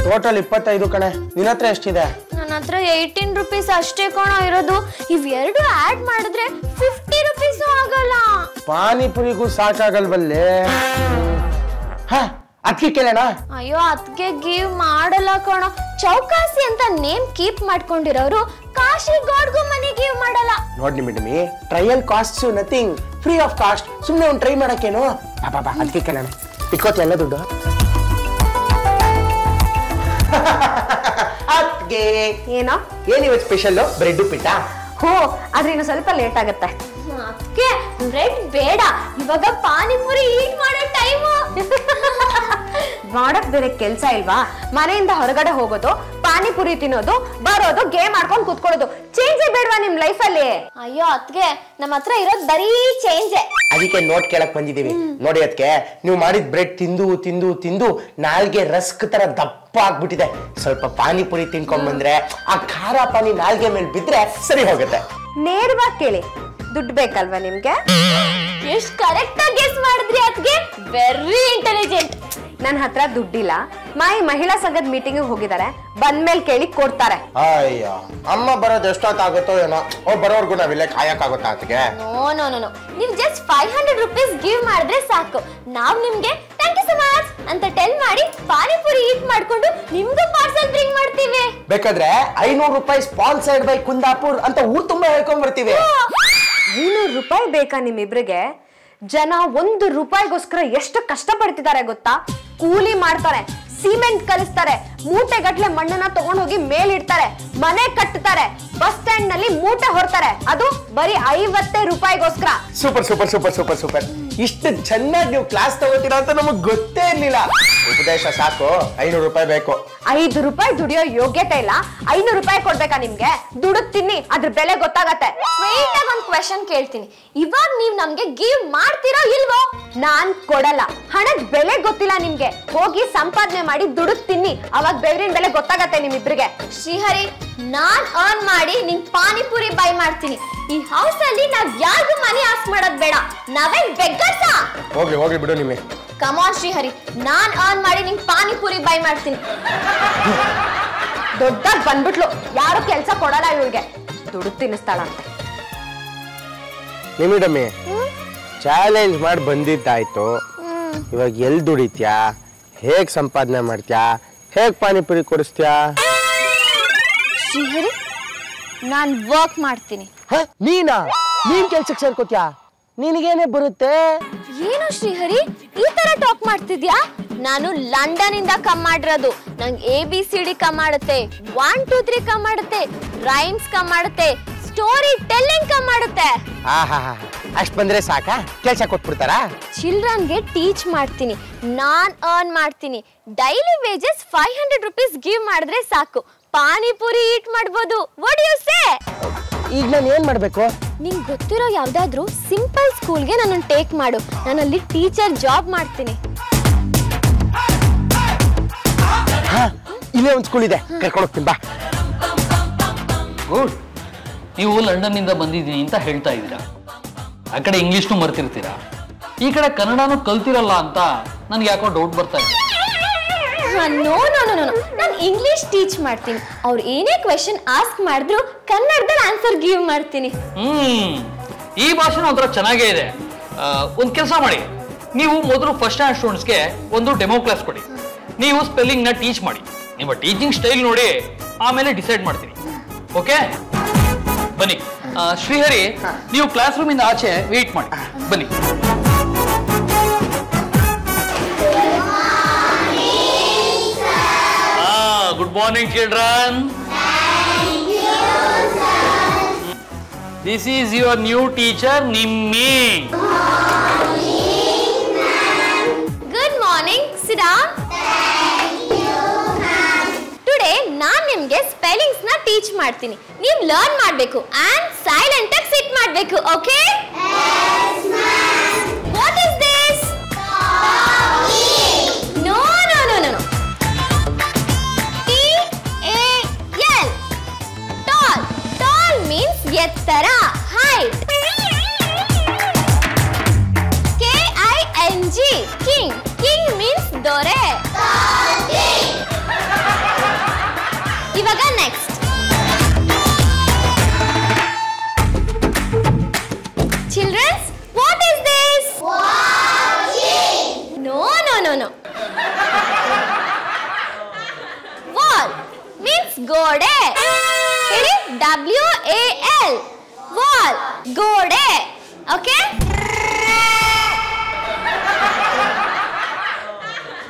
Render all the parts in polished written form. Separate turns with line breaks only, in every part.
Total 25 ಕಣೆ. ನಿನ್ನ ಹತ್ರ ಎಷ್ಟಿದೆ?
ನನ್ನ ಹತ್ರ 18 ರೂಪೀಸ್ ಅಷ್ಟೇ ಕಣ ಇರೋದು. ಇವೆರಡು ಆಡ್ ಮಾಡಿದ್ರೆ 50 ರೂಪೀಸ್ ಆಗಲ್ಲ.
ಪಾನಿಪುರಿಗೂ ಸಾಕಾಗಲ್ವಲ್ಲೇ? ಅದಕ್ಕೆ ಕೇಳೋಣ.
ಅಯ್ಯೋ ಅದಕ್ಕೆ ಗಿವ್ ಮಾಡಲ್ಲ ಕಣ. ಚೌಕಾಸಿ ಅಂತ ನೇಮ್ ಕೀಪ್ ಮಾಡ್ಕೊಂಡಿರೋರು ಕಾಶಿ ಗಾಡ್ಗೂ ಮನಿ ಗಿವ್ ಮಾಡಲ್ಲ.
ನೋಡಿ ಮೇಡಮಿ, trial cost nothing, free of cost. ಸುಮ್ಮನೆ ಒಂದು ಟ್ರೈ ಮಾಡಕ್ಕೇನು? ಬಾಬಾ ಅದಕ್ಕೆ ಕೇಳೋಣ. ಇಟ್ಕೋತಿ ಎಲ್ಲ ದುಡ್ಡು. ಅದಕ್ಕೆ
ಏನೋ
ಏನಿವತ್ತು ಸ್ಪೆಷಲ್? ಬ್ರೆಡ್ ಪಿಟ್ಟ?
ಹೋ, ಆದ್ರೆ ಇನ್ನು ಸ್ವಲ್ಪ ಲೇಟ್ ಆಗತ್ತೆ. ಅದಕ್ಕೆ ಬ್ರೆಡ್ ಬೇಡ, ಇವಾಗ ಪಾನಿಪುರಿ ಈಟ್ ಮಾಡೋ ಟೈಮು. ಮಾಡಕ್ ಬೇರೆ ಕೆಲ್ಸ ಇಲ್ವಾ? ಮನೆಯಿಂದ ಹೊರಗಡೆ ಹೋಗೋದು, ಪಾನಿಪುರಿ ತಿನ್ನೋದು, ಬರೋದು, ಗೇಮ್ ಆಡ್ಕೊಂಡು ಕೂತ್ಕೊಳ್ಳೋದು. ಚೇಂಜೇ ಬೇಡವಾ ನಿಮ್ ಲೈಫ್ ಅಲ್ಲಿ? ಅಯ್ಯೋ ಅದಕ್ಕೆ ನಮ್ಮ ಹತ್ರ ಇರೋದು ಬರೀ ಚೇಂಜೆ.
ಅದಕ್ಕೆ ನೋಟ್ ಕೇಳಕ್ ಬಂದಿದೀವಿ. ನೋಡಿ ಅದಕ್ಕೆ ನೀವು ಮಾಡಿದ ಬ್ರೆಡ್ ತಿಂದು ತಿಂದು ತಿಂದು ನಾಲ್ಗೆ ರಸ್ಕ್ ತರ ದಪ್ಪ ಆಗ್ಬಿಟ್ಟಿದೆ. ಸ್ವಲ್ಪ ಪಾನಿಪುರಿ ತಿನ್ಕೊಂಡ್ ಬಂದ್ರೆ ಆ ಖಾರ ಪಾನಿ ನಾಲ್ಗೆ ಮೇಲೆ ಬಿದ್ರೆ ಸರಿ ಹೋಗುತ್ತೆ.
ನೇರವಾಗಿ ಕೇಳಿ, ದುಡ್ಡು ಬೇಕಲ್ವಾ ನಿಮ್ಗೆ? ಎಷ್ಟು ಕರೆಕ್ಟ್ ಆಗಿ ಗೆಸ್ ಮಾಡಿದ್ರಿ ಅದಕ್ಕೆ. Very intelligent. ನನ್ನ ಹತ್ರ ದುಡ್ಡಿಲ್ಲ. ಮಹಿಳಾ ಸಂಘದ ಮೀಟಿಂಗ್ ಹೋಗಿದ್ದಾರೆ, ಬಂದ್ಮೇಲೆ ಕೇಳಿ ಕೊಡ್ತಾರೆ.
ಅಯ್ಯೋ, ಅಮ್ಮ ಬರೋದು ಎಷ್ಟೊತ್ತಾಗುತ್ತೋ ಏನೋ. ಬರೋರ್ಗು ನಾವಿಲ್ಲೇ ಕಾಯಕ್ಕಾಗುತ್ತಾ ಅದಕ್ಕೆ?
ನೋ ನೋ ನೋ ನೋ, ನೀವು ಜಸ್ಟ್ 500 ರೂಪೀಸ್ ಗಿವ್ ಮಾಡಿದ್ರೆ ಸಾಕು. ನಾವು ನಿಮ್ಗೆ ಥ್ಯಾಂಕ್ ಯು ಸೊ ಮಚ್ ಅಂತ ಟೆಲ್ ಮಾಡಿ ಪಾನಿಪುರಿ ಈಟ್ ಮಾಡ್ಕೊಂಡು ನಿಮ್ಗೂ ಪಾರ್ಸಲ್ ಬ್ರಿಂಗ್ ಮಾಡ್ತೀವಿ.
ಬೇಕಾದ್ರೆ 500 ರೂಪಾಯಿ ಸ್ಪಾನ್ಸರ್ಡ್ ಬೈ ಕುಂದಾಪುರ್ ಅಂತ ಊರ್ ತುಂಬಾ ಹೇಳ್ಕೊಂಡ್ ಬರ್ತೀವಿ.
500 ರೂಪಾಯಿ ಬೇಕಾ ನಿಮ್ಮಿಬ್ರಿಗೆ? ಜನ 1 ರೂಪಾಯಿಗೋಸ್ಕರ ಎಷ್ಟು ಕಷ್ಟ ಪಡ್ತಿದ್ದಾರೆ ಗೊತ್ತಾ? ಕೂಲಿ ಮಾಡ್ತಾರೆ, ಸಿಮೆಂಟ್ ಕಲಿಸ್ತಾರೆ, ಮೂಟೆ ಗಟ್ಲೆ ಮಣ್ಣನ್ನ ತಗೊಂಡೋಗಿ ಮೇಲಿಡ್ತಾರೆ, ಮನೆ ಕಟ್ಟುತ್ತಾರೆ, ಬಸ್ ಸ್ಟ್ಯಾಂಡ್ ನಲ್ಲಿ ಮೂಟೆ ಹೊರ್ತಾರೆ. ಅದು ಬರೀ 50 ರೂಪಾಯಿಗೋಸ್ಕರ.
Super super super super super. ಇಷ್ಟು ಚೆನ್ನಾಗಿ ನೀವು ಕ್ಲಾಸ್ ತಗೋತೀರಾ ಅಂತ ನಮಗ್ ಗೊತ್ತೇ ಇರ್ಲಿಲ್ಲ. ಉಪದೇಶ ಸಾಕು, 500 ರೂಪಾಯಿ ಬೇಕು.
5 ರೂಪಾಯಿ ದುಡಿಯೋ ಯೋಗ್ಯತೆ ಇಲ್ಲ, 500 ರೂಪಾಯಿ ಕೊಡ್ಬೇಕಾ ನಿಮ್ಗೆ? ದುಡಿದ್ ತಿನ್ನಿ, ಅದ್ರ ಬೆಲೆ ಗೊತ್ತಾಗತ್ತೆ. ಸ್ಟ್ರೈಟ್ ಆಗಿ ಒಂದು ಕ್ವೆಶ್ಚನ್ ಕೇಳ್ತೀನಿ, ಇವಾಗ ನೀವ್ ನಮ್ಗೆ ಗಿವ್ ಮಾಡ್ತೀರೋ ಇಲ್ವೋ? ನಾನ್ ಕೊಡಲ್ಲ. ಹಣದ ಬೆಲೆ ಗೊತ್ತಿಲ್ಲ ನಿಮ್ಗೆ. ಹೋಗಿ ಸಂಪಾದನೆ ಮಾಡಿ ದುಡಿದ್ ತಿನ್ನಿ, ಅವಾಗ ಬೆವರಿನ ಬೆಲೆ ಗೊತ್ತಾಗತ್ತೆ ನಿಮ್ಮಿಬ್ರಿಗೆ. ಶ್ರೀಹರಿ, ನಾನ್ ಅರ್ನ್ ಮಾಡಿ ನಿಂಗ್ ಪಾನಿಪುರಿ ಬೈ ಮಾಡ್ತೀನಿ. ಈ ಹೌಸ್ ಅಲ್ಲಿ ನಾವ್ ಯಾರಿಗೂ ಮನಿ ಆಸ್ ಮಾಡೋದ್ ಬೇಡ. ನಾವೇನ್ ಬೆಗ್ಗರ್ಸಾ?
ಹೋಗ್ಲಿ ಹೋಗ್ಲಿ ಬಿಡು ನಿಮ್ಮೆ.
ಕಮ್ ಆನ್ ಶ್ರೀಹರಿ, ನಾನ್ ಅರ್ನ್ ಮಾಡಿ ನಿಂಗ್ ಪಾನಿಪುರಿ ಬೈ ಮಾಡ್ತೀನಿ. ದೊಡ್ಡದಾಗ್ ಬಂದ್ಬಿಟ್ಲು, ಯಾರು ಕೆಲ್ಸ ಕೊಡಲ್ಲ ಇವಳಿಗೆ, ದುಡ್ಡು ತಿನ್ನಿಸ್ತಾಳ ಅಂತ.
ನಿಮಿಡಮ್ಮಿ, ಚಾಲೆಂಜ್ ಮಾಡಿ ಬಂದಿದ್ದಾಯ್ತು. ಇವಾಗ ಎಲ್ ದುಡಿತ್ಯಾ? ಹೇಗ್ ಸಂಪಾದನೆ ಮಾಡ್ತ್ಯಾ? ಹೇಗ್ ಪಾನಿಪುರಿ ಕೊಡಿಸ್ತ್ಯಾ?
ಶ್ರೀಹರಿ, ನಾನ್ ವರ್ಕ್ ಮಾಡ್ತೀನಿ.
ನೀನ್ ಕೆಲ್ಸಕ್ಕೆ ಸೇರ್ಕೋತ್ಯಾ? ನಿನಗೇನೆ ಬರುತ್ತೆ?
ಏನು ಶ್ರೀಹರಿ ಈ ತರ ಟಾಕ್ ಮಾಡ್ತಿದ್ಯಾ? ನಾನು ಲಂಡನ್ ಇಂದ ಕಮ್ ಮಾಡಿರೋದು. ನಂಗೆ ABCD ಕಮ್ ಮಾಡುತ್ತೆ, 1 2 3 ಕಮ್ ಮಾಡುತ್ತೆ, ರೈಮ್ಸ್ ಕಮ್ ಮಾಡುತ್ತೆ, ಸ್ಟೋರಿ ಟೆಲ್ಲಿಂಗ್ ಕಮ್ ಮಾಡುತ್ತೆ.
ಅಷ್ಟ್ ಬಂದ್ರೆ ಸಾಕಾ? ಕೆಲ್ಸ ಕೊಟ್ಬಿಡ್ತಾರಾ?
ಚಿಲ್ಡ್ರನ್ಗೆ ಟೀಚ್ ಮಾಡ್ತೀನಿ, ನಾನ್ ಅರ್ನ್ ಮಾಡ್ತೀನಿ. ಡೈಲಿ ವೇಜಸ್ 500 ರೂಪೀಸ್ ಗಿವ್ ಮಾಡಿದ್ರೆ ಸಾಕು, ಪಾನಿಪುರಿ ಈಟ್ ಮಾಡ್ಬೋದು. What you say?
ಈಗ ನಾನು ಏನ್ ಮಾಡ್ಬೇಕು?
ನಿಂಗೆ ಗೊತ್ತಿರೋ ಯಾವ್ದಾದ್ರು ಸಿಂಪಲ್ ಸ್ಕೂಲ್ಗೆ ನನ್ನ ಟೇಕ್ ಮಾಡು. ನಾನಲ್ಲಿ ಟೀಚರ್ ಜಾಬ್ ಮಾಡ್ತೀನಿ.
ಇಲ್ಲೇ ಒಂದು ಸ್ಕೂಲ್ ಇದೆ, ಕರ್ಕೊಂಡು ಹೋಗ್ತೀನಿ ಬಾ.
ಗುಡ್. ನೀವು ಲಂಡನ್ ಇಂದ ಬಂದಿದ್ದೀನಿ ಅಂತ ಹೇಳ್ತಾ ಇದ್ದೀರಾ. ಆ ಕಡೆ ಇಂಗ್ಲಿಷ್ನು ಮರ್ತಿರ್ತೀರಾ, ಈ ಕಡೆ ಕನ್ನಡನೂ ಕಲ್ತಿರಲ್ಲ ಅಂತ ನನ್ಗೆ ಯಾಕೋ ಡೌಟ್ ಬರ್ತಾ ಇದೆ.
ನೋ ನೋ ನೋ ನೋ, ನಾನು ಇಂಗ್ಲಿಷ್ ಟೀಚ್ ಮಾಡ್ತೀನಿ. ಅವ್ರು ಏನೇ ಕ್ವೆಶನ್ ಆಸ್ಕ್ ಮಾಡಿದ್ರು ಕನ್ನಡದಲ್ಲಿ ಆನ್ಸರ್ ಗಿವ್ ಮಾಡ್ತೀನಿ.
ಈ ಭಾಷೆನೂ ಒಂಥರ ಚೆನ್ನಾಗೇ ಇದೆ. ಒಂದು ಕೆಲಸ ಮಾಡಿ, ನೀವು ಮೊದಲು ಫಸ್ಟ್ ಸ್ಟ್ಯಾಂಡರ್ಡ್ ಸ್ಟೂಡೆಂಟ್ಸ್ಗೆ ಒಂದು ಡೆಮೋ ಕ್ಲಾಸ್ ಕೊಡಿ. ನೀವು ಸ್ಪೆಲ್ಲಿಂಗ್ ನ ಟೀಚ್ ಮಾಡಿ. ನಿಮ್ಮ ಟೀಚಿಂಗ್ ಸ್ಟೈಲ್ ನೋಡಿ ಆಮೇಲೆ ಡಿಸೈಡ್ ಮಾಡ್ತೀನಿ. ಓಕೆ, ಬನ್ನಿ. ಶ್ರೀಹರಿ, ನೀವು ಕ್ಲಾಸ್ ರೂಮ್ ಇಂದ ಆಚೆ ವೇಟ್ ಮಾಡಿ. ಬನ್ನಿ. Good morning, children. Thank you, sir. This is your new teacher, Nimmi.
Good morning. Sit down. Thank you, ma'am. Today ನಾನು ನಿಮಗೆ ಸ್ಪೆಲ್ಲಿಂಗ್ಸ್ ನ ಟೀಚ್ ಮಾಡ್ತೀನಿ. ನೀವು ಲರ್ನ್ ಮಾಡಬೇಕು and silent ಆಗಿ ಸಿಟ್ ಮಾಡಬೇಕು. Okay? Yes, ma'am. What is this? No, no, no, no, no. ಎತ್ತರ, height. KING, king. King means ದೊರೆ. ಇವಾಗ next children, what is this? No no no no. Wall means ಗೋಡೆ. ಹೇಳಿ, WAL, ವಾಲ್, ಗೋಡೆ. Okay,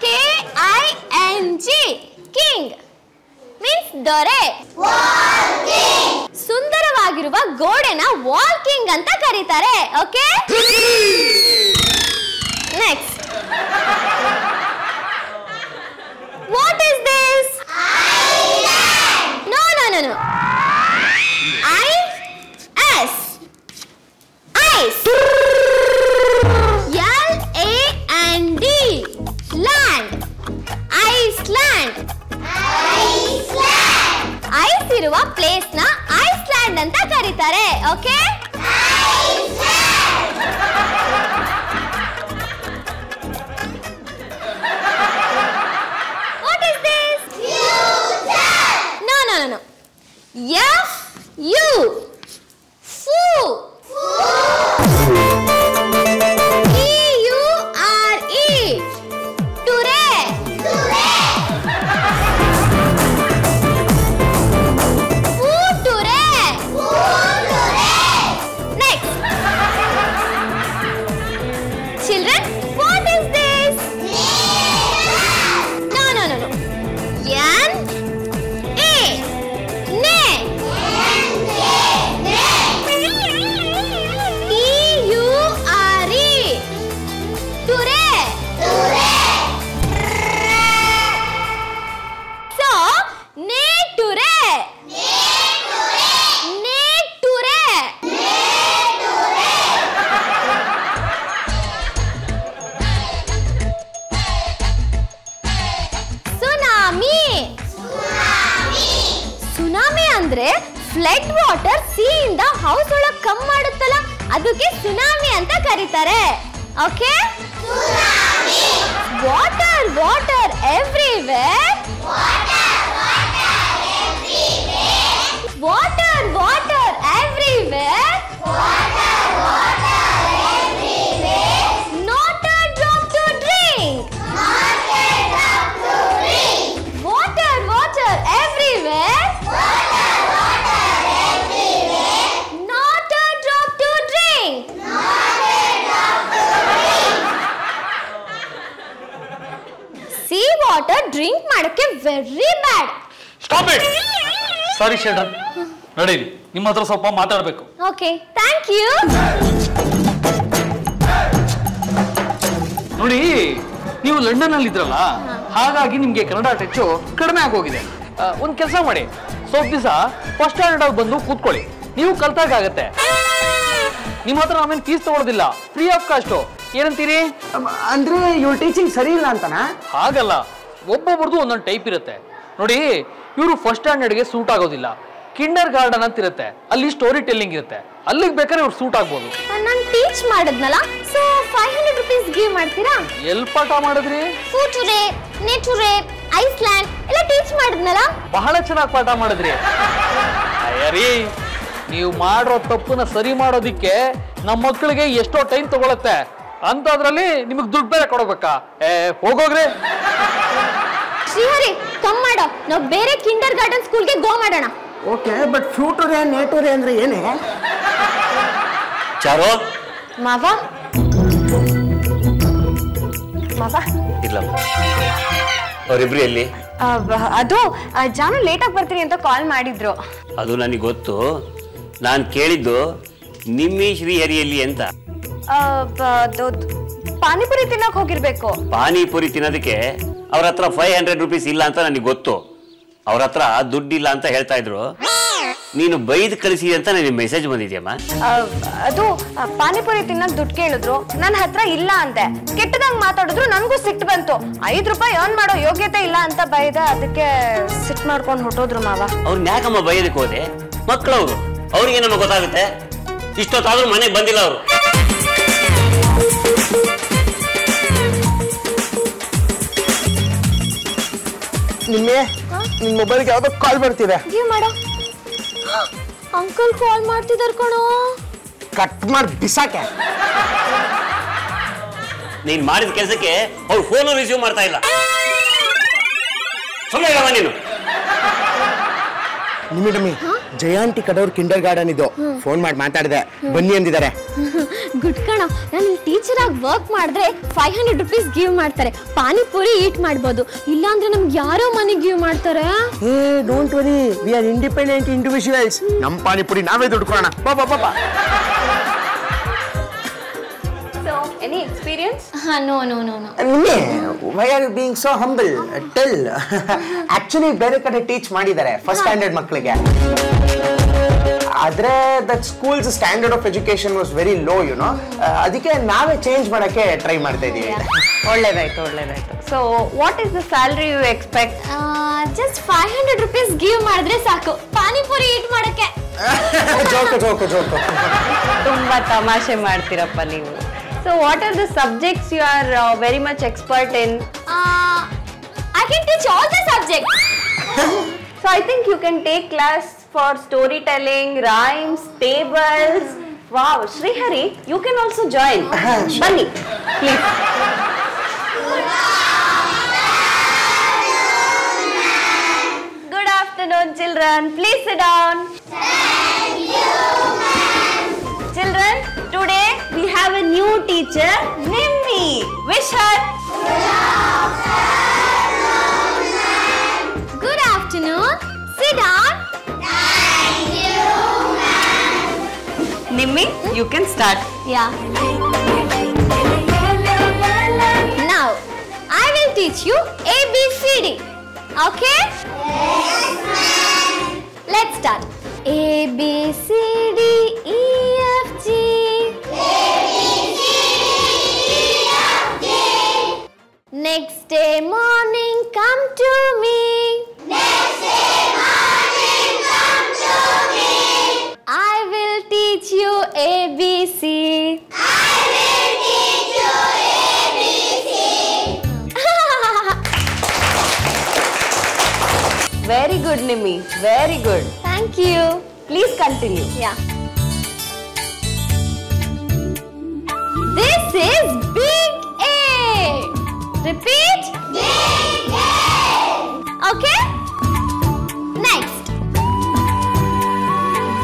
KING, king means ದೊರೆ. ಸುಂದರವಾಗಿರುವ ಗೋಡೆನ wall king ಅಂತ ಕರೀತಾರೆ. Okay, next. What is this? No no no no. IS, ice. LAND, land. Iceland. Ice ಇರುವ place ನ ಐಸ್ಲ್ಯಾಂಡ್ ಅಂತ ಕರೀತಾರೆ. Okay, what is this? No no no no. FU, fu. TURE, ture. Children, what is this? No, no, no, no. N-A, ne. T-U-R-E, ture. So, ne-ture. Ne-ture. Tsunami ಅಂದ್ರೆ flood water sea ಇಂದ house ಒಳಗೆ come ಮಾಡುತ್ತಲ್ಲ, ಅದಕ್ಕೆ tsunami ಅಂತ ಕರೀತಾರೆ. Okay, water water everywhere. Water water everywhere. Not a drop to drink. Water, water everywhere. Not a drop to drink. Sea water drink ಮಾಡಕ್ಕೆ very bad.
Stop it. Sorry children, ನಡೀರಿ, ನಿಮ್ಮ ಹತ್ರ ಸ್ವಲ್ಪ ಮಾತಾಡಬೇಕು.
Okay, thank you.
ನೋಡಿ, ನೀವು London ಅಲ್ಲಿ ಇದ್ರಲ್ಲ, ಹಾಗಾಗಿ ನಿಮ್ಗೆ ಕನ್ನಡ ಟಚ್ಚು ಕಡಿಮೆ ಆಗೋಗಿದೆ. ಒಂದ್ ಕೆಲಸ ಮಾಡಿ, ಸ್ವಲ್ಪ ದಿವಸ ಫಸ್ಟ್ ಸ್ಟ್ಯಾಂಡರ್ಡ್ ಅಲ್ಲಿ ಬಂದು ಕೂತ್ಕೊಳ್ಳಿ, ನೀವು ಕಲ್ತಾಗತ್ತೆ. ನಿಮ್ಮ ಹತ್ರ ಆಮೇಲೆ ಫೀಸ್ ತಗೊಳ್ಳೋದಿಲ್ಲ, ಫ್ರೀ ಆಫ್ ಕಾಸ್ಟ್. ಏನಂತೀರಿ?
ಅಂದ್ರೆ ಇವ್ರ ಟೀಚಿಂಗ್ ಸರಿ ಇಲ್ಲ ಅಂತನಾ?
ಹಾಗಲ್ಲ, ಒಬ್ಬೊಬ್ರದ್ದು ಒಂದೊಂದು ಟೈಪ್ ಇರುತ್ತೆ. ನೋಡಿ, ಇವರು ಫಸ್ಟ್ ಸ್ಟ್ಯಾಂಡರ್ಡ್ಗೆ ಸೂಟ್ ಆಗೋದಿಲ್ಲ. ಕಿಂಡರ್ ಗಾರ್ಡನ್ ಅಂತ ಇರುತ್ತೆ, ಅಲ್ಲಿ ಸ್ಟೋರಿ ಟೆಲ್ಲಿಂಗ್ ಇರುತ್ತೆ, ಅಲ್ಲಿಗೆ ಬೇಕಾದ್ರೆ ಇವ್ರು ಸೂಟ್ ಆಗ್ಬೋದು.
ನಾನು ಟೀಚ್ ಮಾಡಿದ್ನಲ್ಲ, ಸೊ 500 rupees ಗಿವ್ ಮಾಡ್ತೀರಾ?
ಎಲ್ಲಿ ಪಾಠ ಮಾಡಿದ್ರಿ?
ಫೂಟುರೆ, ನೇಟುರೆ, ಐಸ್ಲ್ಯಾಂಡ್ ಎಲ್ಲ ಟೀಚ್ ಮಾಡಿದ್ನಲ್ಲ.
ಬಹಳ ಚೆನ್ನಾಗಿ ಪಾಠ ಮಾಡಿದ್ರಿ. ಅಯ್ಯರಿ, ನೀವು ಮಾಡಿರೋ ತಪ್ಪನ್ನ ಸರಿ ಮಾಡೋದಿಕ್ಕೆ ನಮ್ಮ ಮಕ್ಕಳಿಗೆ ಎಷ್ಟೋ ಟೈಮ್ ತಗೊಳತ್ತೆ, ಅಂತದ್ರಲ್ಲಿ ನಿಮಗೆ ದುಡ್ಡು ಬೇರೆ ಕೊಡಬೇಕಾ? ಹೋಗೋಗ್ರಿ.
ಶ್ರೀಹರಿ, ಕಮ್ ಮಾಡೋ, ನಾವು ಬೇರೆ ಕಿಂಡರ್ ಗಾರ್ಡನ್ ಸ್ಕೂಲ್ಗೆ ಗೋ ಮಾಡೋಣ.
ಓಕೆ, ಬಟ್ ಫ್ಯೂಟುರೆ ನೇಟುರೆ ಅಂದ್ರೆ ಏನೇ?
ಚಾರೋ
ಮಾವ ಮಾವ
ಇಲ್ಲ, ಅವರಿಬ್ರು ಎಲ್ಲಿ?
ಅದು ಜಾನು ಲೇಟಾಗಿ ಬರ್ತೀನಿ ಅಂತ ಕಾಲ್ ಮಾಡಿದ್ರು.
ಅದು ನನಗೆ ಗೊತ್ತು. ನಾನು ಕೇಳಿದ್ದು ನಿಮ್ಮಿ ಶ್ರೀಹರಿಯಲ್ಲಿ ಅಂತ.
ಪಾನಿಪುರಿ ತಿನ್ನಕ್ ಹೋಗಿರ್ಬೇಕು.
ಪಾನಿಪುರಿ ತಿನ್ನೋದಕ್ಕೆ ಅವ್ರ ಹತ್ರ 500 rupees ಇಲ್ಲ ಅಂತ ನನಗೆ ಗೊತ್ತು. ಅವ್ರ ಹತ್ರ ದುಡ್ಡಿಲ್ಲ ಅಂತ ಹೇಳ್ತಾ ಇದ್ರು. ನೀನು ಬೈದು ಕಳಿಸಿ ಅಂತ ನನಗೆ ಮೆಸೇಜ್ ಬಂದಿದ್ಯಮ್ಮ.
ಅದು ಪಾನಿಪುರಿ ತಿನ್ನಕ್ ದುಡ್ಡು ಕೇಳಿದ್ರು, ನನ್ನ ಹತ್ರ ಇಲ್ಲ ಅಂತೆ. ಕೆಟ್ಟದಂಗ್ ಮಾತಾಡಿದ್ರು, ನನಗೂ ಸಿಟ್ಟು ಬಂತು. 5 ರೂಪಾಯಿ ಅರ್ನ್ ಮಾಡೋ ಯೋಗ್ಯತೆ ಇಲ್ಲ ಅಂತ ಬೈದ, ಅದಕ್ಕೆ ಸಿಟ್ಟು ಮಾಡ್ಕೊಂಡು ಹೊಟ್ಟೋದ್ರು ಮಾವ.
ಅವ್ರನ್ನ ಯಾಕಮ್ಮ ಬೈಯೋದಕ್ಕೆ ಹೋದೆ? ಮಕ್ಕಳವ್ರು, ಅವ್ರಿಗೇನೋ ಗೊತ್ತಾಗುತ್ತೆ. ಇಷ್ಟೊತ್ತಾದ್ರೂ ಮನೆಗೆ ಬಂದಿಲ್ಲ ಅವರು.
ನಿನ್ನೆ ನಿನ್ ಮೊಬೈಲ್ಗೆ ಯಾವ್ದೋ ಕಾಲ್ ಬರ್ತಿದೆ.
ಗಿವ್ ಮಾಡು. ಅಂಕಲ್ ಕಾಲ್ ಮಾಡ್ತಿದಾರ ಕಣೋ.
ಕಟ್ ಮಾಡಿ ಬಿಸಾಕೆ.
ನೀನ್ ಮಾಡಿದ ಕೆಲಸಕ್ಕೆ ಅವ್ರು ಫೋನ್ ರಿಸೀವ್ ಮಾಡ್ತಾ ಇಲ್ಲ. ಸುಮ್ಮನೆ ಇರವ ನೀನು.
ನಿಮ್ಮಿ ಜಯಾಂಟಿ ಕಡವ್ರ ಕಿಂಡರ್ ಗಾರ್ಡನ್ ಇದು. ಫೋನ್ ಮಾಡಿ ಮಾತಾಡಿದೆ, ಬನ್ನಿ ಅಂದಿದ್ದಾರೆ.
ಗುಡ್ ಕಣ. ನಾನು ಇಲ್ಲಿ ಟೀಚರ್ ಆಗಿ ವರ್ಕ್ ಮಾಡಿದ್ರೆ 500 rupees ಗಿವ್ ಮಾಡ್ತಾರೆ. ಪಾನಿಪುರಿ ಈಟ್ ಮಾಡ್ಬೋದು. ಇಲ್ಲಾಂದ್ರೆ ನಮ್ಗೆ ಯಾರೋ ಮನಿ ಗಿವ್ ಮಾಡ್ತಾರೆ.
ಏ don't worry, we are independent individuals. ನಮ್ಮ ಪಾನಿಪುರಿ ನಾವೇ ದುಡ್ಡು ಕೊಡೋಣ. ಬಾ.
Any experience? No.
ನಿನ್ನೆ why are you being so humble? Tell. Actually ಬೇರೆ ಕಡೆ ಟೀಚ್ ಮಾಡಿದ್ದಾರೆ ಫಸ್ಟ್ ಸ್ಟ್ಯಾಂಡರ್ಡ್ ಮಕ್ಕಳಿಗೆ. ಆದ್ರೆ that schools standard of education was very low, you know. ಅದಕ್ಕೆ ನಾವೇ ಚೇಂಜ್ ಮಾಡಕ್ಕೆ ಟ್ರೈ ಮಾಡ್ತಾ ಇದೀವಿ.
ಒಳ್ಳೇದಾಯ್ತು. So what is the salary you expect?
Just 500 rupees give ಮಾಡಿದ್ರೆ ಸಾಕು ಪಾನಿಪುರಿ ಈಟ್ ಮಾಡಕ್ಕೆ.
ಜೋಕು.
ತುಂಬಾ ತಮಾಷೆ ಮಾಡ್ತೀರಪ್ಪ ನೀವು. So what are the subjects you are very much expert in?
I can teach all the subjects.
So I think you can take class for storytelling, rhymes, tables. Wow, Srihari, you can also join.
Sure.
Bunny, please. Good afternoon, children. Please sit down. Children, today we have a new teacher, Nimmi. Wish her.
Good afternoon. Sit down.
Nimmi, you can start.
Yeah. Now, I will teach you ABCD. Okay? Yes, ma'am. Let's start. A, B, C, D, E, F, G. Next day morning, come to me. I will teach you ABC.
Very good, Nimmi. Very good.
Thank you.
Please continue.
Yeah. This is big A. Repeat. Big A. Okay? Next.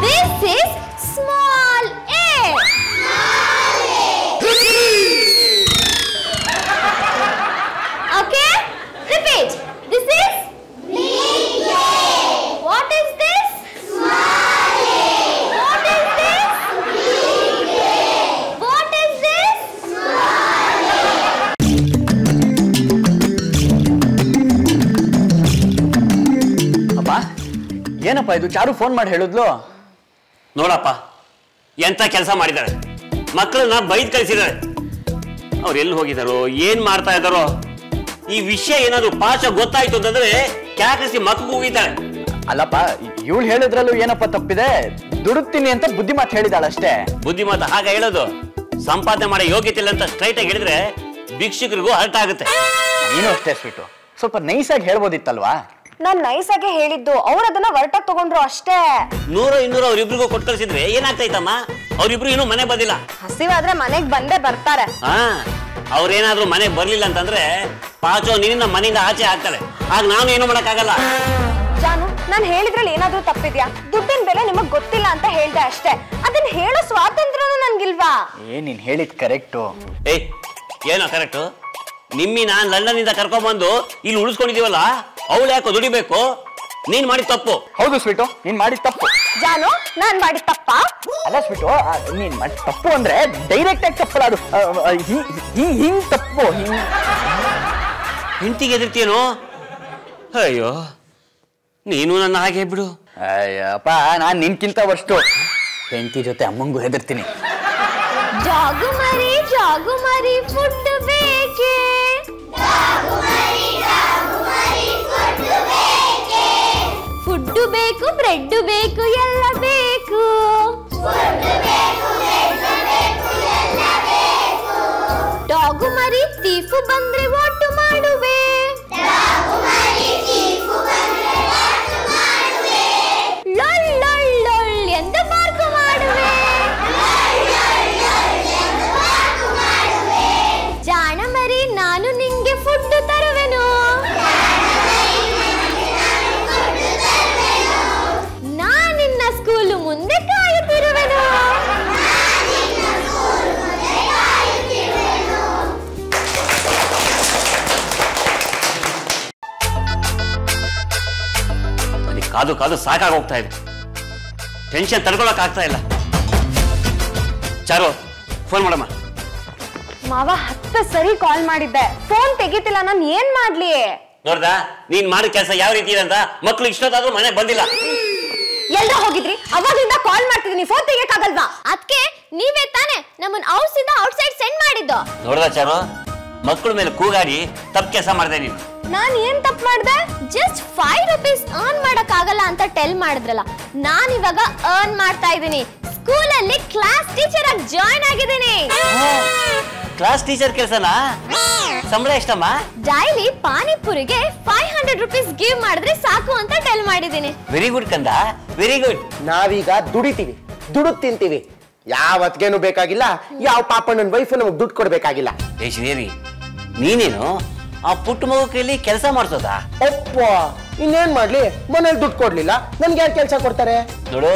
This is small A. Okay? Repeat. This is big A. What is this? Small A. What is this? Big A. What is this? Small A.
ಅಪ್ಪ ಏನಪ್ಪ ಇದು? ಚಾರು phone ಮಾಡಿ ಹೇಳಿದ್ಲು.
ನೋಡಪ್ಪ ಎಂತ ಕೆಲಸ ಮಾಡಿದ್ದಾರೆ. ಮಕ್ಕಳನ್ನ ಬೈದ್ ಕಳಿಸಿದ್ದಾರೆ. ಅವ್ರು ಎಲ್ಲಿ ಹೋಗಿದಾರೋ, ಏನ್ ಮಾಡ್ತಾ ಇದ್ದಾರೋ. ಈ ವಿಷಯ ಏನಾದ್ರು ಪಾಠ ಗೊತ್ತಾಯ್ತು ಅಂತಂದ್ರೆ ಕ್ಯಾಕರಿಸಿ ಮಕ್ಕಳು ಹೋಗಿದ್ದಾಳೆ.
ಅಲ್ಲಪ್ಪ, ಇವಳು ಹೇಳಿದ್ರಲ್ಲೂ ಏನಪ್ಪ ತಪ್ಪಿದೆ? ದುಡುತ್ತೀನಿ ಅಂತ ಬುದ್ಧಿ ಮಾತು ಹೇಳಿದಾಳಷ್ಟೇ.
ಬುದ್ಧಿ ಮಾತು ಹಾಗೆ ಹೇಳೋದು. ಸಂಪಾದನೆ ಮಾಡೋ ಯೋಗ್ಯತೆ ಇಲ್ಲ ಅಂತ ಸ್ಟ್ರೈಟ್ ಆಗಿ ಹೇಳಿದ್ರೆ ಭಿಕ್ಷುಕರಿಗೂ ಹರ್ಟ್ ಆಗುತ್ತೆ.
ನೀನು ಅಷ್ಟೇ ಸ್ವೀಟು, ಸ್ವಲ್ಪ ನೈಸಾಗಿ ಹೇಳ್ಬೋದಿತ್ತಲ್ವಾ?
ನಾನ್ ನೈಸ್ ಆಗಿ ಹೇಳಿದ್ದು, ಅವ್ರು ಅದನ್ನ ವರ್ಟಾಗಿ ತಗೊಂಡ್ರು ಅಷ್ಟೇ.
100-200 ಅವ್ರಿಬ್ರಿಗೂ ಕೊಟ್ಟು ಕಳ್ಸಿದ್ರೆ ಏನಾಗ್ತೈತಮ್ಮ? ಅವ್ರಿಬ್ರು ಇನ್ನೂ ಮನೆ ಬಂದಿಲ್ಲ.
ಹಸಿವಾದ್ರೆ ಮನೆಗ್ ಬಂದೇ ಬರ್ತಾರೆ.
ಹಾ, ಅವ್ರೇನಾದ್ರೂ ಮನೆಗೆ ಬರ್ಲಿಲ್ಲ ಅಂತಂದ್ರೆ ಪಾಚೋ ನಿನ್ನ ಮನೆಯಿಂದ ಆಚೆ ಹಾಕ್ತಾರೆ. ಆಗ ನಾನು ಏನು ಮಾಡಕ್ಕಾಗಲ್ಲ.
ಜಾನು, ನಾನ್ ಹೇಳಿದ್ರಲ್ಲಿ ಏನಾದ್ರೂ ತಪ್ಪಿದ್ಯಾ? ದುಡ್ಡಿನ ಬೆಲೆ ನಿಮಗ್ ಗೊತ್ತಿಲ್ಲ ಅಂತ ಹೇಳ್ದೆ ಅಷ್ಟೇ. ಅದನ್ನ ಹೇಳೋ ಸ್ವಾತಂತ್ರ್ಯನೂ ನನ್ಗಿಲ್ವಾ?
ನೀನ್ ಹೇಳಿದ್ ಕರೆಕ್ಟು.
ಏಯ್, ಏನೋ ಕರೆಕ್ಟು? ನಿಮ್ಮಿ ನಾನ್ ಲಂಡನ್ ಇಂದ ಕರ್ಕೊಂಡ್ಬಂದು ಇಲ್ಲಿ ಉಳಿಸ್ಕೊಂಡಿದೀವಲ್ಲ, ಅವಳು ಯಾಕೋ ದುಡಿಬೇಕು? ನೀನ್ ಮಾಡಿದ ತಪ್ಪು.
ಹೌದು ಸ್ವೀಟು, ನೀನ್ ಮಾಡಿದ ತಪ್ಪು.
ಜಾನು, ನಾನ್ ಮಾಡಿದ ತಪ್ಪಾ?
ಅಲ್ಲ ಸ್ವೀಟು, ನೀನ್ ಮಾಡಿದ ತಪ್ಪು ಅಂದ್ರೆ ಡೈರೆಕ್ಟ್ ಆಗಿ ತಪ್ಪಲ್ಲ, ಅದು ಹಿಂಗ್ ತಪ್ಪು.
ಹೆಂಡತಿಗೆ ಎದುರ್ತೀಯೇನೋ? ಅಯ್ಯೋ, ನೀನು ನನ್ನ ಹಾಗೆ ಬಿಡು.
ಅಯ್ಯಪ್ಪ, ನಾನ್ ನಿನ್ಕಿಂತ ವರ್ಷ್ಟು. ಹೆಂಡತಿ ಜೊತೆ ಅಮ್ಮಂಗೂ ಹೆದರ್ತೀನಿ.
ಜಾಗು ಮರಿ ಫುಡ್ ಬೇಕೆ. ಫುಡ್ ಬೇಕು, ಬ್ರೆಡ್ ಬೇಕು, ಎಲ್ಲ ಬೇಕು. ಡಾಗು ಮರಿ ತೀಫು ಬಂದ್ರೆ ವಾಟು ಮಾಡುವೆ.
ಅದು ಸಾಕಾಗಿ ಹೋಗ್ತಾ ಇದೆ. ಟೆನ್ಷನ್ ತಡ್ಕೊಳಕ್ ಆಗ್ತಾ ಇಲ್ಲ. ಚಾರು, ಫೋನ್ ಮಾಡಮ್ಮ.
ಮಾವ 10 ಸರಿ ಕಾಲ್ ಮಾಡಿದ್ದೆ, ಫೋನ್ ತೆಗಿತಿಲ್ಲ. ನಾನು ಏನ್ ಮಾಡ್ಲಿ?
ನೋಡ್ದ, ನೀನ್ ಮಾಡೋ ಕೆಲಸ ಯಾವ ರೀತಿ ಇದೆ ಅಂತ. ಮಕ್ಳು ಇಷ್ಟೊತ್ತಾದ್ರೂ ಮನೆ ಬಂದಿಲ್ಲ.
ಎಲ್ಲ ಹೋಗಿದ್ರಿ? ಅವಾಗ್ಲಿಂದ ಕಾಲ್ ಮಾಡ್ತಿದೀನಿ, ಫೋನ್ ತೆಗಿಯಕ್ಕಾಗಲ್ವಾ? ಅದಕ್ಕೆ ನೀವೇ ತಾನೇ ನಮ್ಮನ್ನ ಔಟ್ಸೈಡ್ ಸೆಂಡ್ ಮಾಡಿದ್ದು.
ನೋಡ್ದ ಚಾರು, ಮಕ್ಕಳ ಮೇಲೆ ಕೂಗಾಡಿ ತಪ್ಪು ಕೆಲಸ ಮಾಡಿದೆ ನೀನು.
ನಾನ್ ಏನ್ ತಪ್ಪು ಮಾಡ್ದೆ? ಜಸ್ಟ್ 5 ರೂಪೀಸ್ ಅರ್ನ್ ಮಾಡಕ್ ಆಗಲ್ಲ ಅಂತ ಟೆಲ್ ಮಾಡಿದ್ರಲ್ಲ, ನಾನ್ ಇವಾಗ ಅರ್ನ್ ಮಾಡ್ತಾ ಇದ್ದೀನಿ. ಸ್ಕೂಲಲ್ಲಿ ಕ್ಲಾಸ್ ಟೀಚರ್ ಆಗಿ ಜಾಯ್ನ್ ಆಗಿದ್ದೀನಿ.
ಕ್ಲಾಸ್ ಟೀಚರ್ ಕೆಲಸನಾ? ಸಂಬಳ ಎಷ್ಟಮ್ಮ?
ಡೈಲಿ ಪಾನಿಪುರಿಗೆ 500 ರೂಪೀಸ್ ಗಿವ್ ಮಾಡಿದ್ರೆ ಸಾಕು ಅಂತ ಟೆಲ್ ಮಾಡಿದ್ದೀನಿ.
ವೆರಿ ಗುಡ್ ಕಂದ, ವೆರಿ ಗುಡ್.
ನಾವೀಗ ದುಡಿತೀವಿ, ದುಡುಕ್ ತಿಂತೀವಿ. ಯಾವ ಹೊತ್ಗೇನು ಬೇಕಾಗಿಲ್ಲ, ಯಾವ ಪಾಪಣ್ಣನ ವೈಫ್ ನಮಗ್ ದುಡ್ಡು ಕೊಡ್ಬೇಕಾಗಿಲ್ಲ.
ಶ್ರೀಹರಿ, ನೀನೇನು ಆ ಪುಟ್ಟ ಮಗು ಕೈಲಿ ಕೆಲಸ ಮಾಡ್ಸೋದ?
ಅಪ್ಪ, ಇನ್ನೇನ್ ಮಾಡ್ಲಿ? ಮನೇಲಿ ದುಡ್ಡು ಕೊಡ್ಲಿಲ್ಲ, ನನ್ಗೆ ಯಾರು ಕೆಲಸ ಕೊಡ್ತಾರೆ?
ನೋಡು,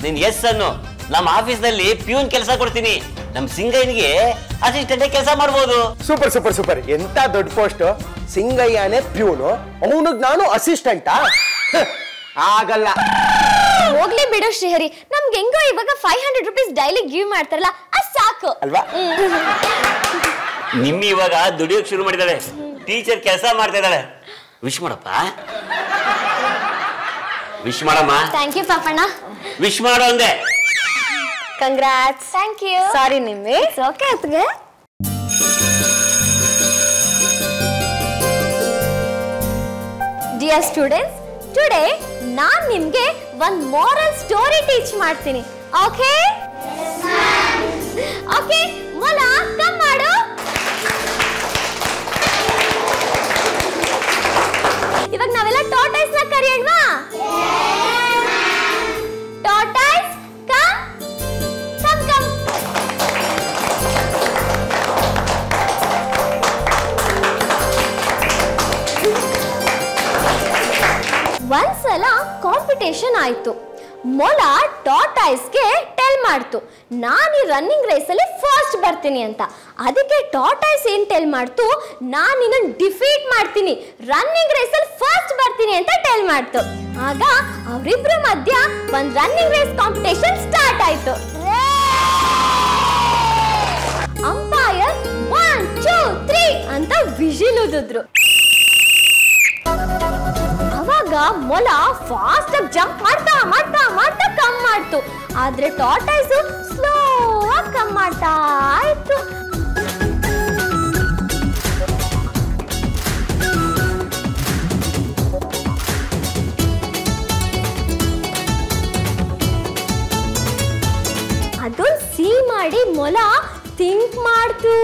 ನೀನ್ ಎಸ್ ಅನ್ನು. ನಮ್ಮ ಆಫೀಸ್ ನಲ್ಲಿ ಪ್ಯೂನ್ ಕೆಲಸ ಕೊಡ್ತೀನಿ. ನಮ್ ಸಿಂಗಯ್ಯನಿಗೆ ಅಸಿಸ್ಟೆಂಟ್ ಕೆಲಸ ಮಾಡ್ಬೋದು.
Super super super. ಎಂತ ದೊಡ್ಡ ಪೋಸ್ಟ್. ಸಿಂಗಯ್ಯನೇ ಪ್ಯೂನು, ಅವನಿಗೆ ನಾನು ಅಸಿಸ್ಟೆಂಟಾ? ಆಗಲ್ಲ.
ಹೋಗ್ಲಿ ಬಿಡು ಶ್ರೀಹರಿ, ನಮ್ಗೆ ಹೆಂಗೋ ಇವಾಗ 500 ರೂಪೀಸ್ ಡೈಲಿ ಗಿವ್ ಮಾಡ್ತಾರಲ್ಲ, ಅದ್ ಸಾಕು
ಅಲ್ವಾ?
ನಿಮ್ಮಿ ಇವಾಗ ದುಡಿಯೋಕ್ ಶುರು ಮಾಡಿದಾಳೆ, ಟೀಚರ್ ಕೆಲಸ ಮಾಡ್ತಾ ಇದ್ದಾಳೆ. ವಿಶ್ ಮಾಡಪ್ಪ, ವಿಶ್ ಮಾಡಮ್ಮ.
Thank you Papanna.
ವಿಶ್ ಮಾಡೋ ಅಂದೆ.
ಕಂಗ್ರಾಟ್ಸ್. Thank you. ಸಾರಿ ನಿಮ್ಮಿ. ಓಕೆ ಅತ್ಗೆ. ಡಿಯರ್ ಸ್ಟೂಡೆಂಟ್ಸ್, ಟುಡೇ ನಾನ್ ನಿಮ್ಗೆ ಒಂದು ಮಾರಲ್ ಸ್ಟೋರಿ ಟೀಚ್ ಮಾಡ್ತೀನಿ. ಓಕೆ? ಓಕೆ, ಮೊಲ ಕಮ್ ಮಾಡು. ಇವಾಗ ನಾವೆಲ್ಲ ಟಾರ್ಟಾಯ್ಸ್ ನ ಕರೆಯೋಣವಾ? Tortoise come come come. ಒಂದ್ಸಲ ಕಾಂಪಿಟೇಷನ್ ಆಯ್ತು. ಮೊಲ ಟಾರ್ಟಾಯ್ಸ್ಗೆ ಟೆಲ್ ಮಾಡ್ತು, ನಾನು ಈ ರನ್ನಿಂಗ್ ರೇಸ್ ಅಲ್ಲಿ ಫಸ್ಟ್ ಬರ್ತೀನಿ ಅಂತ. ಅದಕ್ಕೆ ಟಾರ್ಟಾಯ್ಸ್ ಏನ್ ಟೆಲ್ ಮಾಡ್ತು, ನಾನು ನಿನ್ನ ಡಿಫೀಟ್ ಮಾಡ್ತೀನಿ, ರನ್ನಿಂಗ್ ರೇಸ್ ಅಲ್ಲಿ ಫಸ್ಟ್ ಬರ್ತೀನಿ ಅಂತ ಟೆಲ್ ಮಾಡ್ತು. ಆಗ ಅವರಿಬ್ರು ಮಧ್ಯ ಒಂದ್ ರನ್ನಿಂಗ್ ರೇಸ್ ಕಾಂಪಿಟೇಷನ್ ಸ್ಟಾರ್ಟ್ ಆಯ್ತು. ಅಂಪೈರ್ 1 2 3 ಅಂತ ವಿಜಿಲ್ ಊದಿದ್ರು. ಅವಾಗ ಮೊಲ ಫಾಸ್ಟ್ ಆಗಿ ಜಂಪ್ ಮಾಡ್ತಾ ಮಾಡ್ತಾ ಮಾಡ್ತಾ ಕಮ್ ಮಾಡ್ತು. ಆದ್ರೆ ಟಾರ್ಟಾಯ್ಸ್ ಸ್ಲೋ ಆಗಿ ಕಮ್ ಮಾಡ್ತಾ ಇತ್ತು. ಅದೊಂದು ಸಿ ಮಾಡಿ ಮೊಲ ಥಿಂಕ್ ಮಾಡ್ತು.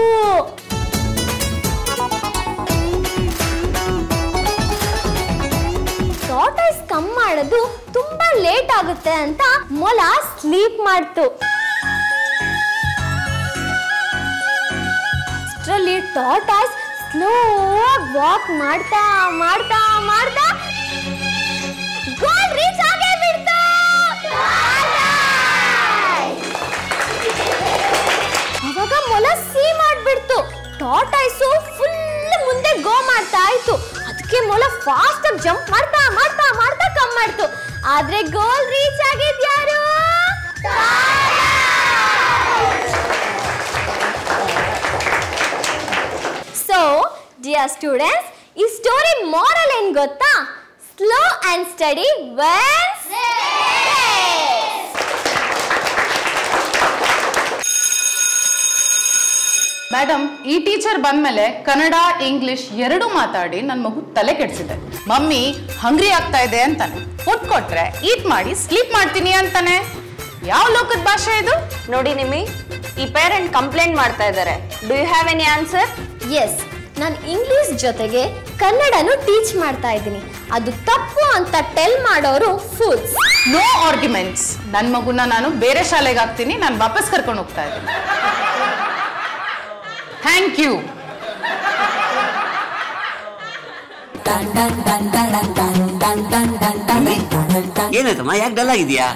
ಟಾರ್ಟಾಯ್ಸ್ ಕಮ್ ಮಾಡೋದು ತುಂಬಾ ಲೇಟ್ ಆಗುತ್ತೆ ಅಂತ ಮೊಲ ಸ್ಲೀಪ್ ಮಾಡ್ತು. ಅಷ್ಟರಲ್ಲಿ ಟಾರ್ಟಾಯ್ಸ್ ಸ್ಲೋ ವಾಕ್ ಮಾಡ್ತಾ ಮಾಡ್ತಾ ಮಾಡ್ತಾ ಗೋಲ್ ರೀಚ್ ಆಗೇ ಬಿಡ್ತು. ಅವಾಗ ಮೊಲ ಸಿ ಮಾಡ್ಬಿಡ್ತು. ಟಾರ್ಟಾಯ್ಸು ಫುಲ್ ಮುಂದೆ ಗೋ ಮಾಡ್ತಾ ಇತ್ತು. ಅದಕ್ಕೆ ಮೊಲ ಫಾಸ್ಟ್ ಆಗಿ ಜಂಪ್ ಮಾಡ್ತಾ ಮಾಡ್ತಾ ಮಾಡ್ತಾ ಕಮ್ ಮಾಡ್ತು. ಆದ್ರೆ ಗೋಲ್ ರೀಚ್ ಆಗಿದ್ ಯಾರು? ಸೊ ಡಿಯರ್ ಸ್ಟೂಡೆಂಟ್ಸ್, ಈ ಸ್ಟೋರಿ ಮಾರಲ್ ಏನ್ ಗೊತ್ತಾ? Slow and steady wins.
ಮೇಡಮ್, ಈ ಟೀಚರ್ ಬಂದ್ಮೇಲೆ ಕನ್ನಡ ಇಂಗ್ಲಿಷ್ ಎರಡು ಮಾತಾಡಿ ನನ್ನ ಮಗು ತಲೆ ಕೆಡಿಸಿದೆ. ಮಮ್ಮಿ ಹಂಗ್ರಿ ಆಗ್ತಾ ಇದೆ ಅಂತಾನೆ, ಫುಡ್ ಕೊಟ್ರೆ ಈಟ್ ಮಾಡಿ ಸ್ಲೀಪ್ ಮಾಡ್ತೀನಿ ಅಂತಾನೆ. ಯಾವ ಲೋಕದ ಭಾಷೆ ಇದು?
ನೋಡಿ ನಿಮ್ಮಿ, ಈ ಪೇರೆಂಟ್ ಕಂಪ್ಲೇಂಟ್ ಮಾಡ್ತಾ ಇದ್ದಾರೆ. Do you have any answer?
Yes, ನಾನು ಇಂಗ್ಲಿಷ್ ಜೊತೆಗೆ ಕನ್ನಡನು ಟೀಚ್ ಮಾಡ್ತಾ ಇದ್ದೀನಿ. ಅದು ತಪ್ಪು ಅಂತ ಟೆಲ್ ಮಾಡೋರು ಫೂಲ್ಸ್.
No arguments. ನನ್ನ ಮಗುನ ನಾನು ಬೇರೆ ಶಾಲೆಗೆ ಹಾಕ್ತೀನಿ, ನಾನು ವಾಪಸ್ ಕರ್ಕೊಂಡು ಹೋಗ್ತಾ ಇದ್ದೀನಿ. Thank you.
ಏನಾಯ್ತಮ್ಮ ಯಾಕೆ ಡಲ್ ಆಗಿದ್ಯಾ?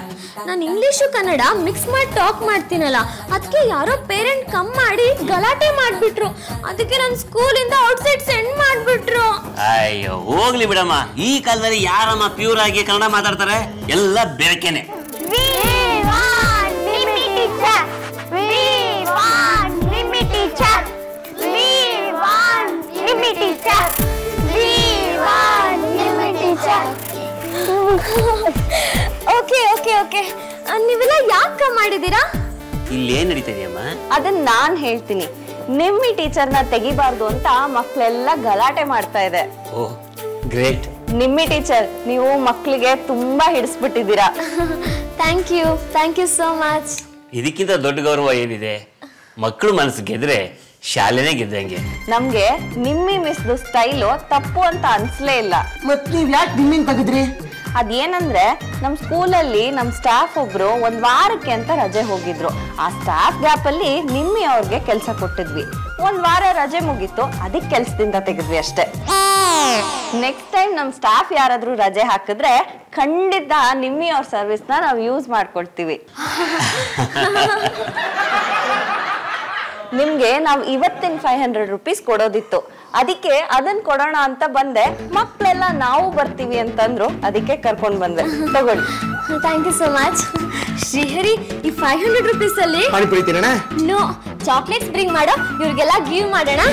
ನಾನು ಇಂಗ್ಲಿಷು ಕನ್ನಡ ಮಿಕ್ಸ್ ಮಾಡಿ ಟಾಕ್ ಮಾಡ್ತೀನಲ್ಲ, ಅದಕ್ಕೆ ಯಾರೋ ಪೇರೆಂಟ್ ಕಮ್ ಮಾಡಿ ಗಲಾಟೆ ಮಾಡ್ಬಿಟ್ರು. ಅದಕ್ಕೆ ನನ್ನ ಸ್ಕೂಲಿಂದ ಔಟ್ಸೈಡ್ ಸೆಂಡ್ ಮಾಡ್ಬಿಟ್ರು.
ಅಯ್ಯೋ ಹೋಗ್ಲಿ ಬಿಡಮ್ಮ, ಈ ಕಾಲದಲ್ಲಿ ಯಾರಮ್ಮ ಪ್ಯೂರ್ ಆಗಿ ಕನ್ನಡ ಮಾತಾಡ್ತಾರೆ? ಎಲ್ಲ ಬೆರಕೆನೆ.
ಓಕೆ ಓಕೆ ಓಕೆ, ನೀವೆಲ್ಲ ಯಾಕೆ ಮಾಡಿದೀರಾ?
ಇಲ್ಲಿ ಏನ್ ನಡೀತಿದ್ಯಮ್ಮ?
ಅದನ್ನ ನಾನ್ ಹೇಳ್ತೀನಿ. ನಿಮ್ಮಿ ಟೀಚರ್ನ ತೆಗಿಬಾರ್ದು ಅಂತ ಮಕ್ಳೆಲ್ಲ ಗಲಾಟೆ ಮಾಡ್ತಾ ಇದೆ.
ಓ ಗ್ರೇಟ್.
ನಿಮ್ಮಿ ಟೀಚರ್, ನೀವು ಮಕ್ಳಿಗೆ ತುಂಬಾ ಹಿಡಿಸ್ಬಿಟ್ಟಿದ್ದೀರಾ.
Thank you so much.
ಇದಕ್ಕಿಂತ ದೊಡ್ಡ ಗೌರವ ಏನಿದೆ? ಮಕ್ಕಳು ಮನಸ್ಸು ಗೆದ್ರೆ ಶಾಲೆನೇ ಗೆದ್ದಂಗೆ.
ನಮ್ಗೆ ನಿಮ್ಮಿ ಮಿಸ್ದು ಸ್ಟೈಲು ತಪ್ಪು ಅಂತ ಅನ್ಸ್ಲೇ ಇಲ್ಲ.
ಮತ್ ನೀವ್ ಯಾಕೆ ನಿಮ್ಮಿಂಗ್ ತೆಗೆದ್ರಿ?
ಅದೇನಂದ್ರೆ ನಮ್ ಸ್ಕೂಲಲ್ಲಿ ನಮ್ ಸ್ಟಾಫ್ ಒಬ್ರು ಒಂದ್ ವಾರಕ್ಕೆ ಅಂತ ರಜೆ ಹೋಗಿದ್ರು. ಆ ಸ್ಟಾಫ್ ಗ್ಯಾಪ್ ಅಲ್ಲಿ ನಿಮ್ಮಿ ಅವ್ರಿಗೆ ಕೆಲ್ಸ ಕೊಟ್ಟಿದ್ವಿ. ಒಂದ್ ವಾರ ರಜೆ ಮುಗೀತು, ಅದಕ್ಕೆ ಕೆಲ್ಸದಿಂದ ತೆಗೆದ್ವಿ ಅಷ್ಟೇ. ನೆಕ್ಸ್ಟ್ ಟೈಮ್ ನಮ್ ಸ್ಟಾಫ್ ಯಾರಾದ್ರೂ ರಜೆ ಹಾಕಿದ್ರೆ ಖಂಡಿತ ನಿಮ್ಮಿ ಅವ್ರ ಸರ್ವಿಸ್ನ ನಾವು ಯೂಸ್ ಮಾಡ್ಕೊಳ್ತೀವಿ. ನಿಮ್ಗೆ ನಾವು ಇವತ್ತಿನ 500 ರೂಪೀಸ್ ಕೊಡೋದಿತ್ತು, ಅದಕ್ಕೆ ಅದನ್ನ ಕೊಡೋಣ ಅಂತ ಬಂದೆ. ಮಕ್ಳೆಲ್ಲ ನಾವು ಬರ್ತೀವಿ ಅಂತಂದ್ರು, ಅದಕ್ಕೆ ಕರ್ಕೊಂಡ್ ಬಂದೆ. ತಗೊಳ್ಳಿ.
Thank you so much. Srihari, ಈ 500 ರೂಪೀಸ್ ಅಲ್ಲಿ
ಪಾನಿಪುರಿ ತಿನ್ನೋಣ?
ನೋ, ಚಾಕ್ಲೇಟ್ಸ್ ಬ್ರಿಂಗ್ ಮಾಡೋ, ಇವ್ರಿಗೆಲ್ಲ ಗಿವ್ ಮಾಡೋಣ.